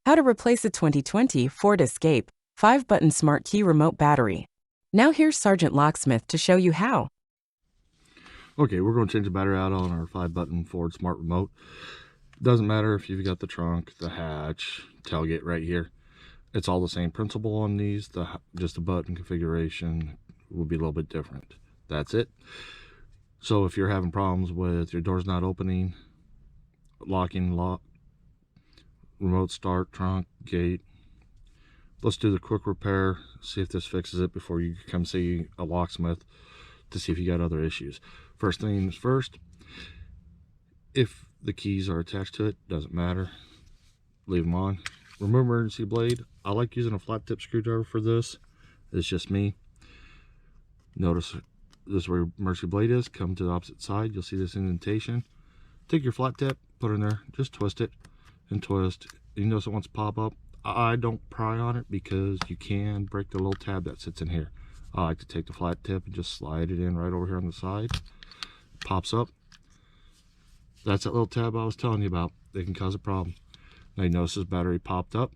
How to replace a 2020 Ford Escape 5-button smart key remote battery. Now here's Sergeant Locksmith to show you how. Okay, we're going to change the battery out on our 5-button Ford Smart Remote. Doesn't matter if you've got the trunk, the hatch, tailgate right here. It's all the same principle on these. Just the button configuration will be a little bit different. That's it. So if you're having problems with your doors not opening, locking, remote start, trunk, gate, let's do the quick repair, see if this fixes it before you come see a locksmith to see if you got other issues. First things first, if the keys are attached to it, doesn't matter, leave them on. Remove emergency blade. I like using a flat tip screwdriver for this. It's just me. Notice this is where your emergency blade is. Come to the opposite side, you'll see this indentation. Take your flat tip, put it in there, just twist it and twist. You notice it wants to pop up. I don't pry on it because you can break the little tab that sits in here. I like to take the flat tip and just slide it in right over here on the side. Pops up. That's that little tab I was telling you about. They can cause a problem. Now you notice this battery popped up.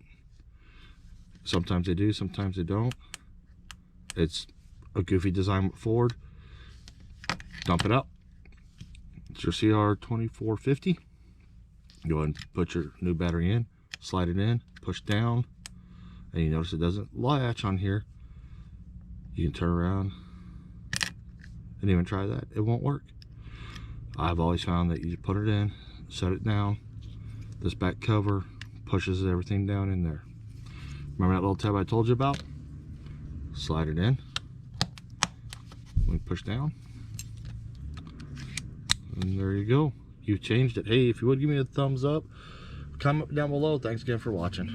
Sometimes they do, sometimes they don't. It's a goofy design with Ford. Dump it out. It's your CR2450. Go ahead and put your new battery in, slide it in, push down, and you notice it doesn't latch on here. You can turn around and even try that. It won't work. I've always found that you put it in, set it down, this back cover pushes everything down in there. Remember that little tab I told you about? Slide it in. We push down. And there you go. You've changed it. Hey, if you would give me a thumbs up, comment down below. Thanks again for watching.